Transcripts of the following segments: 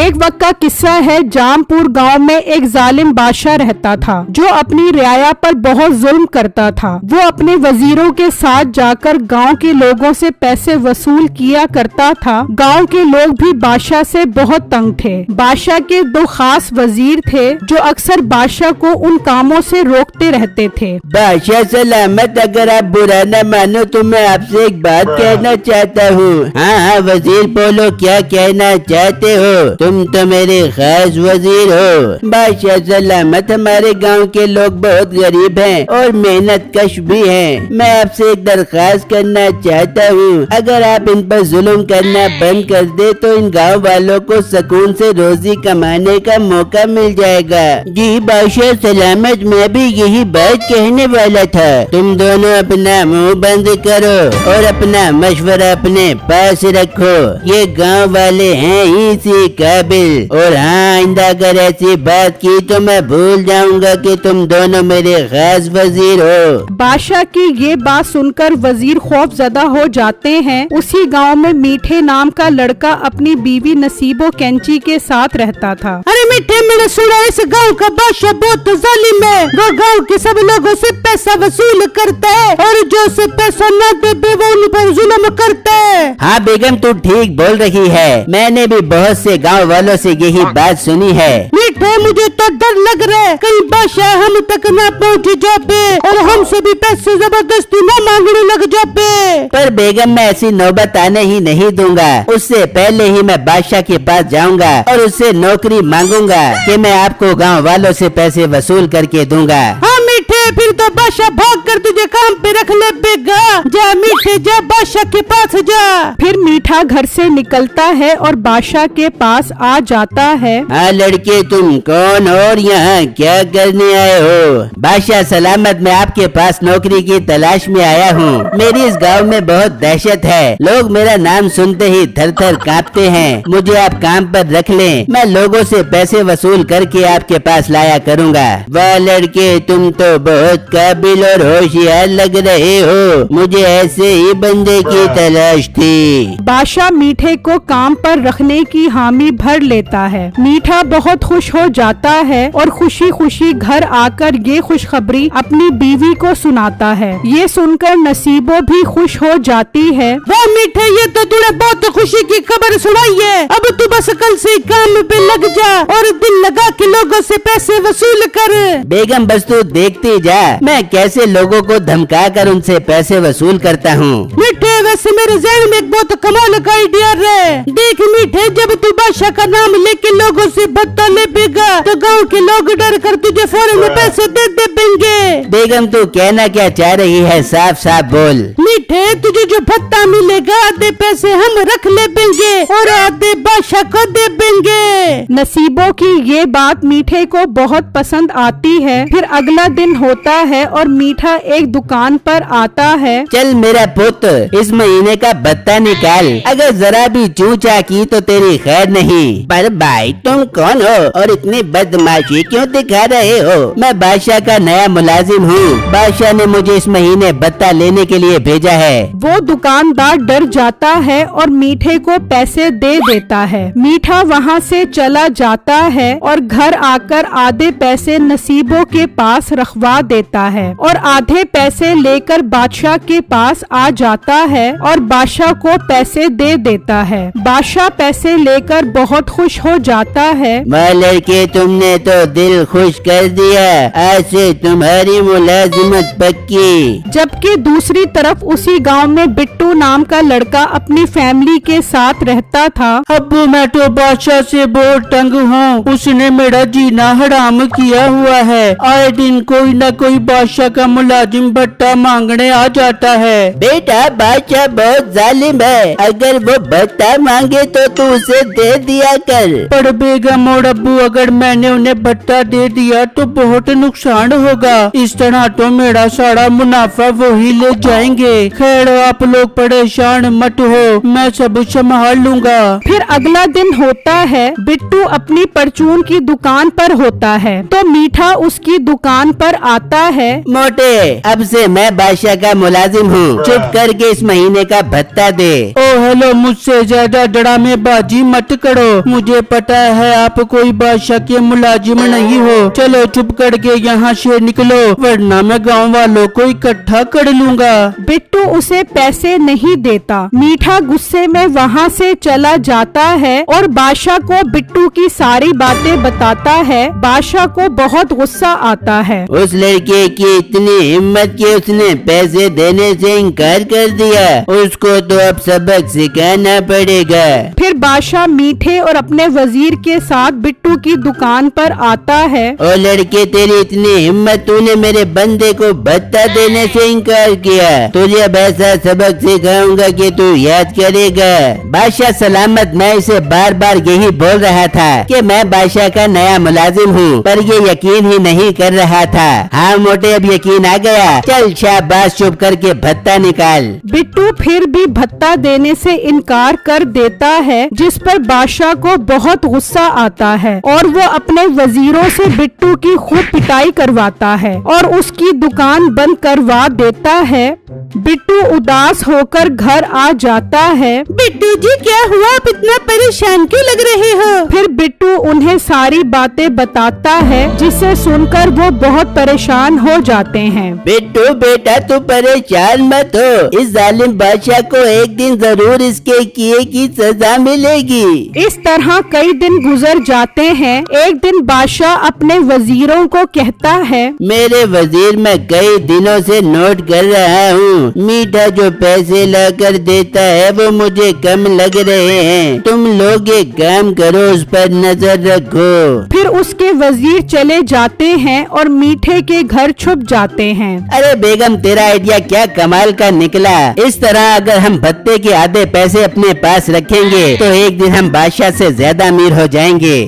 एक वक्त का किस्सा है। जामपुर गांव में एक जालिम बादशाह रहता था जो अपनी रियाया पर बहुत जुल्म करता था। वो अपने वजीरों के साथ जाकर गांव के लोगों से पैसे वसूल किया करता था। गांव के लोग भी बादशाह से बहुत तंग थे। बादशाह के दो खास वजीर थे जो अक्सर बादशाह को उन कामों से रोकते रहते थे। बादशाह सलामत, अगर आप बुरा न मानो तो मैं आपसे एक बात कहना चाहता हूँ। हाँ वजीर बोलो, क्या कहना चाहते हो? तुम तो मेरे खास वजीर हो। बादशाह सलामत, हमारे गांव के लोग बहुत गरीब हैं और मेहनत कश भी हैं। मैं आपसे एक दरख्वास्त करना चाहता हूँ, अगर आप इन पर जुल्म करना बंद कर दे तो इन गांव वालों को सुकून से रोजी कमाने का मौका मिल जाएगा। जी बादशाह सलामत, मैं भी यही बात कहने वाला था। तुम दोनों अपना मुंह बंद करो और अपना मशवरा अपने पास रखो। ये गांव वाले हैं इसी काबिल, और हाँ आइंदा अगर ऐसी बात की तो मैं भूल जाऊंगा कि तुम दोनों मेरे खास वजीर हो। बादशाह की ये बात सुनकर वजीर खौफजदा हो जाते हैं। उसी गांव में मीठे नाम का लड़का अपनी बीवी नसीबो कैंची के साथ रहता था। अरे मीठे, मैंने सुना इस गांव का बादशाह बहुत जालिम है। वो गांव के सब लोगों से पैसा वसूल करता है और जो से पैसा न दे वो उन पर जुल्म करता है। हाँ बेगम, तू ठीक बोल रही है। मैंने भी बहुत से गांव वालों से यही बात सुनी है। मीठे, मुझे तो डर लग रहा है कहीं बादशाह हम तक न पहुँच जाए और हमसे भी पैसे जबरदस्ती न मांगने लग जाए। पर बेगम, मैं ऐसी नौबत आने ही नहीं दूंगा। उससे पहले ही मैं बादशाह के पास जाऊंगा और उससे नौकरी मांगूंगा कि मैं आपको गांव वालों से पैसे वसूल करके दूंगा। हाँ मीठे, फिर तो बादशाह भाग कर तुझे काम पे रख ले बेगा। जा मीठे, जा बादशाह के पास जा। फिर मीठा घर से निकलता है और बादशाह के पास आ जाता है। हाँ लड़के, तुम कौन और यहाँ क्या करने आए हो? बादशाह सलामत, मैं आपके पास नौकरी की तलाश में आया हूँ। मेरी इस गांव में बहुत दहशत है। लोग मेरा नाम सुनते ही थर थर कांपते हैं। मुझे आप काम पर रख लें, मैं लोगों से पैसे वसूल करके आपके पास लाया करूँगा। वाह लड़के, तुम तो बहुत काबिल और होशियार लग रहे हो। मुझे ऐसे ही बंदे की तलाश थी। बादशाह मीठे को काम पर रखने की हामी भर लेता है। मीठा बहुत खुश हो जाता है और खुशी खुशी घर आकर ये खुशखबरी अपनी बीवी को सुनाता है। ये सुनकर नसीबो भी खुश हो जाती है। वाह मीठे, ये तो तूने बहुत खुशी की खबर सुनाई है। अब तू बस कल से काम पे लग जा और दिल लगा के लोगों से पैसे वसूल कर। बेगम बस तू देखती जा, मैं कैसे लोगों को धमका कर उनसे पैसे वसूल करता हूँ। मीठे, वैसे मेरे ज़हन में एक बहुत कमाल का आइडिया है। देख मीठे, जब तू बादशाह का नाम लेके लोगों से भत्ता ले बेगा तो गाँव के लोग डर कर तुझे फौरन में पैसे दे देंगे। बेगम तू कहना क्या चाह रही है? साफ साफ बोल। मीठे, तुझे जो भत्ता मिलेगा आधे पैसे हम रख ले देंगे और आधे बादशाह को दे देंगे। नसीबो की ये बात मीठे को बहुत पसंद आती है। फिर अगला दिन होता है और मीठा एक दुकान पर आता है। चल मेरा पुत्र, इस महीने का भत्ता निकाल। अगर जरा भी चूचा की तो तेरी खैर नहीं। पर भाई तुम कौन हो और इतनी बदमाशी क्यों दिखा रहे हो? मैं बादशाह का नया मुलाजिम हूँ। बादशाह ने मुझे इस महीने भत्ता लेने के लिए भेजा है। वो दुकानदार डर जाता है और मीठे को पैसे दे देता है। मीठा वहाँ से चला जाता है और घर आकर आधे पैसे नसीबों के पास रखवा देता है और आधे पैसे लेकर बादशाह के पास आ जाता है और बादशाह को पैसे दे देता है। बादशाह पैसे लेकर बहुत खुश हो जाता है। वाह लड़के, तुमने तो दिल खुश कर दिया। आज से तुम्हारी मुलाजिमत पक्की। जबकि दूसरी तरफ उसी गांव में बिट्टू नाम का लड़का अपनी फैमिली के साथ रहता था। अब्बू, मैं तो बादशाह से बहुत तंग हूँ। उसने मेरा जीना हराम किया हुआ है। आए दिन कोई न कोई बादशाह का मुलाजिम भत्ता मांगने आ जाता है। बेटा, बादशाह बहुत जालिम है। अगर वो भत्ता मांगे तो तू उसे दे दिया कर। पर बेगम और अब्बू, अगर मैंने उन्हें भत्ता दे दिया तो बहुत नुकसान होगा। इस तरह तो मेरा सारा मुनाफा वही ले जाएंगे। खैर, आप लोग परेशान मत हो, मैं सब संभाल लूंगा। फिर अगला दिन होता है। बिट्टू अपनी परचून की दुकान पर होता है तो मीठा उसकी दुकान पर आता है। मोटे, अब से मैं बादशाह का मुलाजिम हूँ। चुप करके इस महीने का भत्ता दे। ओ चलो मुझसे ज्यादा ड्रामेबाजी मत करो, मुझे पता है आप कोई बादशाह के मुलाजिम नहीं हो। चलो चुप करके यहाँ से निकलो, वरना मैं गाँव वालों को इकट्ठा कर लूँगा। बिट्टू उसे पैसे नहीं देता। मीठा गुस्से में वहाँ से चला जाता है और बादशाह को बिट्टू की सारी बातें बताता है। बादशाह को बहुत गुस्सा आता है। उस लड़के की इतनी हिम्मत कि उसने पैसे देने से इनकार कर दिया, उसको तो अब सबक सिखाना पड़ेगा। फिर बादशाह मीठे और अपने वजीर के साथ बिट्टू की दुकान पर आता है। ओ लड़के, तेरी इतनी हिम्मत, तूने मेरे बंदे को भत्ता देने से इनकार किया। तुझे अब ऐसा सबक सिखाऊंगा कि तू याद करेगा। बादशाह सलामत, मैं इसे बार बार यही बोल रहा था कि मैं बादशाह का नया मुलाजिम हूँ, पर ये यकीन ही नहीं कर रहा था। हाँ मोटे, अब यकीन आ गया। चल शाबाश, चुप करके भत्ता निकाल। बिट्टू फिर भी भत्ता देने से इनकार कर देता है, जिस पर बादशाह को बहुत गुस्सा आता है और वो अपने वजीरों से बिट्टू की खूब पिटाई करवाता है और उसकी दुकान बंद करवा देता है। बिट्टू उदास होकर घर आ जाता है। बिट्टू जी क्या हुआ, आप इतना परेशान क्यों लग रहे हो? फिर बिट्टू उन्हें सारी बातें बताता है, जिसे सुनकर वो बहुत परेशान हो जाते हैं। बिट्टू बेटा, तू परेशान मत हो, इस जालिम बादशाह को एक दिन जरूर इसके किए की सजा मिलेगी। इस तरह कई दिन गुजर जाते हैं। एक दिन बादशाह अपने वजीरों को कहता है, मेरे वजीर, मैं कई दिनों से नोट कर रहा हूँ, मीठा जो पैसे ला कर देता है वो मुझे कम लग रहे हैं। तुम लोग एक काम करो, उस पर नजर रखो। फिर उसके वजीर चले जाते हैं और मीठे के घर छुप जाते हैं। अरे बेगम, तेरा आइडिया क्या कमाल का निकला। इस तरह अगर हम भत्ते के आधे पैसे अपने पास रखेंगे तो एक दिन हम बादशाह से ज्यादा अमीर हो जाएंगे।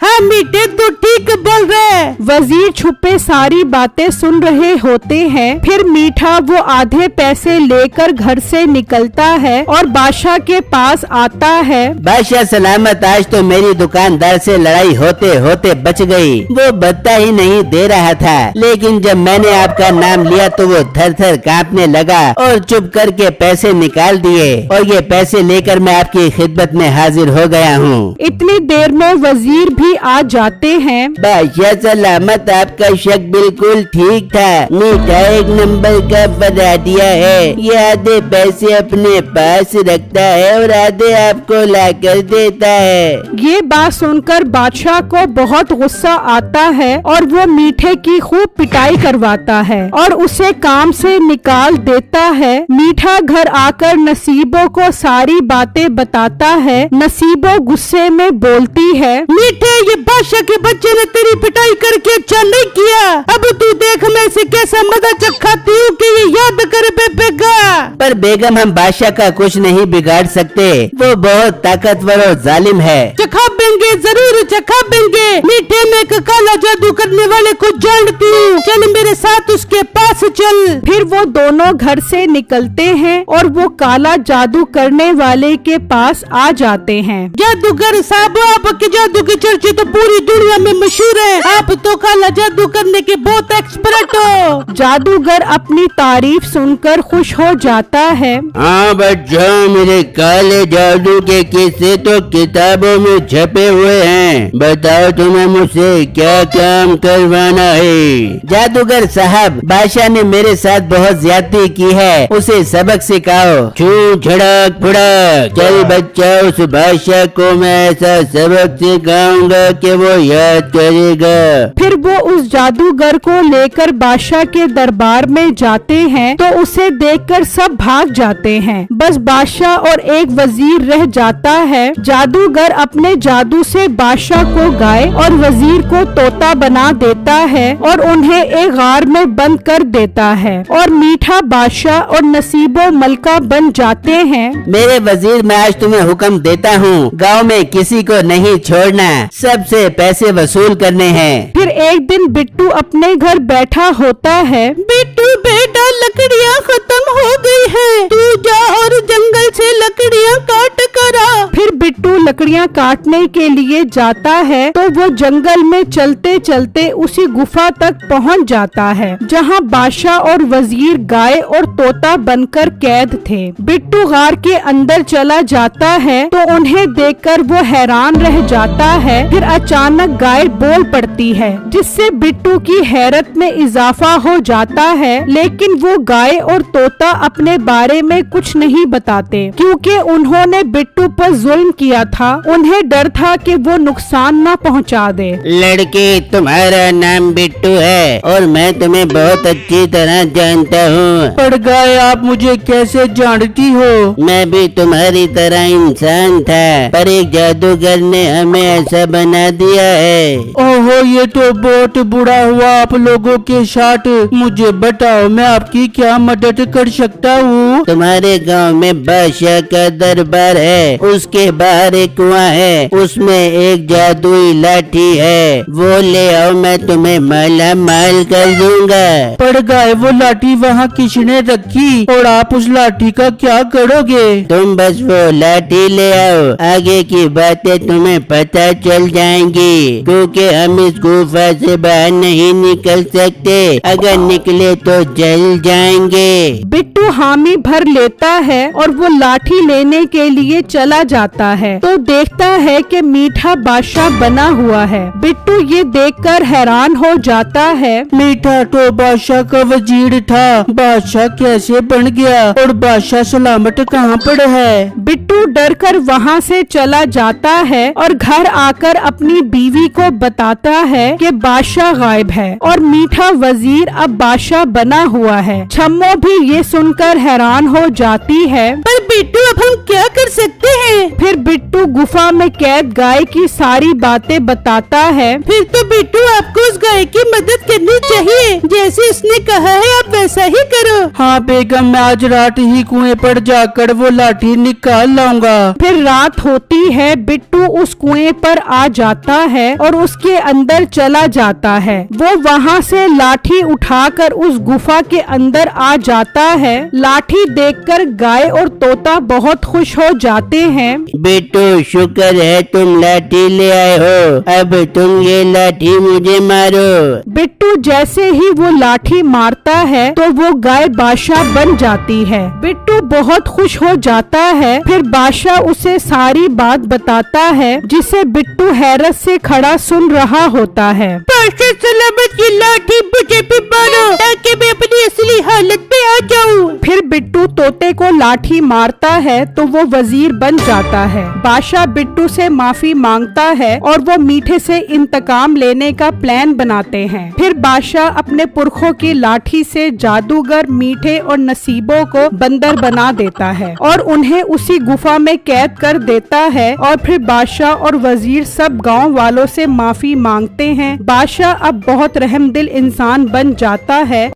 हाँ मीठे, तू ठीक बोल रहे। वजीर छुपे सारी बातें सुन रहे होते हैं। फिर मीठा वो आधे पैसे लेकर घर से निकलता है और बादशाह के पास आता है। बादशाह सलामत, आज तो मेरी दुकानदार से लड़ाई होते होते बच गई। वो भत्ता ही नहीं दे रहा था, लेकिन जब मैंने आपका नाम लिया तो वो थर थर कांपने लगा और चुप करके पैसे निकाल दिए और ये पैसे लेकर मैं आपकी खिदमत में हाजिर हो गया हूँ। इतनी देर में वजीर भी आ जाते हैं। बादशाह सलामत, आपका शक बिल्कुल ठीक था। मीठा एक नंबर का बराडिया है। ये आधे पैसे अपने पास रखता है और आधे आपको लाकर देता है। ये बात सुनकर बादशाह को बहुत गुस्सा आता है और वो मीठे की खूब पिटाई करवाता है और उसे काम से निकाल देता है। मीठा घर आकर नसीबो को सारी बातें बताता है। नसीबो गुस्से में बोलती है, मीठे, ये बादशाह के बच्चे ने तेरी पिटाई करके अच्छा नहीं किया। अब तू देख मैं इसे कैसा मजा चखाती हूँ कि ये याद कर बेगा। पर बेगम, हम बादशाह का कुछ नहीं बिगाड़ सकते, वो बहुत ताकतवर और जालिम है। चखा बेंगे, जरूर चखा बेंगे। मीठे, में एक काला जादू करने वाले को जानती हूँ, चल मेरे साथ उसके पास चल। फिर वो दोनों घर से निकलते हैं और वो काला जादू करने वाले के पास आ जाते हैं। जादूगर साहब, आपके जादू की चर्चा तो पूरी दुनिया में मशहूर है। आप तो काला जादू करने के बहुत एक्सपर्ट हो। जादूगर अपनी तारीफ सुनकर खुश हो जाता है। हाँ बच्चों, मेरे काले जादू के किस्से तो किताबों में छपे हुए हैं। बताओ तुम्हें मुझसे क्या काम करवाना है। जादूगर साहब, बादशाह ने मेरे साथ बहुत ज्यादती की है, उसे सबक सिखाओ। छू झड़क फुड़क। चल बच्चा, उस बादशाह को मैं ऐसा सबक सिखाऊंगा कि वो याद करेगा। फिर वो उस जादूगर को लेकर बादशाह के दरबार में जाते हैं तो उसे देखकर सब भाग जाते हैं। बस बादशाह और एक वजीर रह जाता है। जादूगर अपने जादू से बादशाह को गाय और वजीर को तोता बना देता है और उन्हें एक गार में बंद कर देता है और मीठा बादशाह और नसीबो मलका बन जाते हैं। मेरे वजीर, मैं आज तुम्हें हुक्म देता हूँ, गांव में किसी को नहीं छोड़ना, सबसे पैसे वसूल करने हैं। फिर एक दिन बिट्टू अपने घर बैठा होता है। बिट्टू बेटा, लकड़ियाँ खत्म हो गई हैं, तू जा और जंगल से लकड़ियाँ काट कर आ। फिर बिट्टू लकड़ियाँ काटने के लिए जाता है तो वो जंगल में चलते चलते उसी गुफा तक पहुँच जाता है जहाँ बादशाह और वजीर गाय और तोता बनकर कैद थे। बिट्टू गार के अंदर चला जाता है तो उन्हें देखकर वो हैरान रह जाता है। फिर अचानक गाय बोल पड़ती है जिससे बिट्टू की हैरत में इजाफा हो जाता है, लेकिन वो गाय और तोता अपने बारे में कुछ नहीं बताते क्योंकि उन्होंने बिट्टू पर जुल्म किया था। उन्हें डर था कि वो नुकसान न पहुंचा दे। लड़के, तुम्हारा नाम बिट्टू है और मैं तुम्हें बहुत अच्छी तरह जानता हूँ। पर गाय, आप मुझे कैसे जानती हो? मैं भी तुम्हारी तरह इंसान था, पर एक जादूगर ने हमें ऐसा बना दिया है। ओहो, ये तो बहुत बुरा हुआ आप लोगों के साथ। मुझे बताओ, मैं आपकी क्या मदद कर सकता हूँ? तुम्हारे गांव में बादशाह का दरबार है, उसके बाहर एक कुआं है, उसमें एक जादुई लाठी है, वो ले आओ, मैं तुम्हें माला माल कर दूंगा। पर गाय, वो लाठी वहाँ किसने रखी और आप उस लाठी का क्या करोगे? तुम बस वो लाठी ले आओ, आगे की बातें तुम्हें पता चल जाएंगी, क्योंकि हम इस गुफा से बाहर नहीं निकल सकते, अगर निकले तो जल जाएंगे। बिट्टू हामी भर लेता है और वो लाठी लेने के लिए चला जाता है तो देखता है कि मीठा बादशाह बना हुआ है। बिट्टू ये देखकर हैरान हो जाता है। मीठा तो बादशाह का वजीर था, बादशाह कैसे बन गया और बादशाह सलामत कहाँ पर है? बिट्टू डरकर वहाँ से चला जाता है और घर आकर अपनी बीवी को बताता है कि बादशाह गायब है और मीठा वजीर अब बादशाह बना हुआ है। छम्मो भी ये सुनकर हैरान हो जाती है। पर बिट्टू, अब हम क्या कर सकते हैं? फिर बिट्टू गुफा में कैद गाय की सारी बातें बताता है। फिर तो बिट्टू, आपको उस गाय की मदद करनी चाहिए, जैसे उसने कहा है आप वैसा ही करो। हाँ बेगम, मैं आज रात ही कुएं पर जाकर वो लाठी निकाल लाऊंगा। फिर रात होती है। बिट्टू उस कुएं पर आ जाता है और उसके अंदर चला जाता है। वो वहाँ से लाठी उठाकर उस गुफा के अंदर आ जाता है। लाठी देखकर गाय और तोता बहुत खुश हो जाते हैं। बिट्टू, शुक्र है तुम लाठी ले आए हो, अब तुम ये लाठी मुझे मारो। बिट्टू जैसे ही वो लाठी मारता है तो वो गाय बादशाह बन जाती है। बिट्टू बहुत खुश हो जाता है। फिर बादशाह उसे सारी बात बताता है जिसे बिट्टू हैरत से खड़ा सुन रहा होता है। बादशाह सलामत, ये लाठी मुझे भी मारो ताकि मैं अपनी असली हालत में आ जाऊँ। फिर बिट्टू तोते को लाठी मारता है तो वो वजीर बन जाता है। बादशाह बिट्टू से माफी मांगता है और वो मीठे से इंतकाम लेने का प्लान बनाते हैं। फिर बादशाह अपने पुरखों की लाठी से जादूगर मीठे और नसीबों को बंदर बना देता है और उन्हें उसी गुफा में कैद कर देता है। और फिर बादशाह और वजीर सब गांव वालों से माफी मांगते हैं। बादशाह अब बहुत रहमदिल इंसान बन जाता है।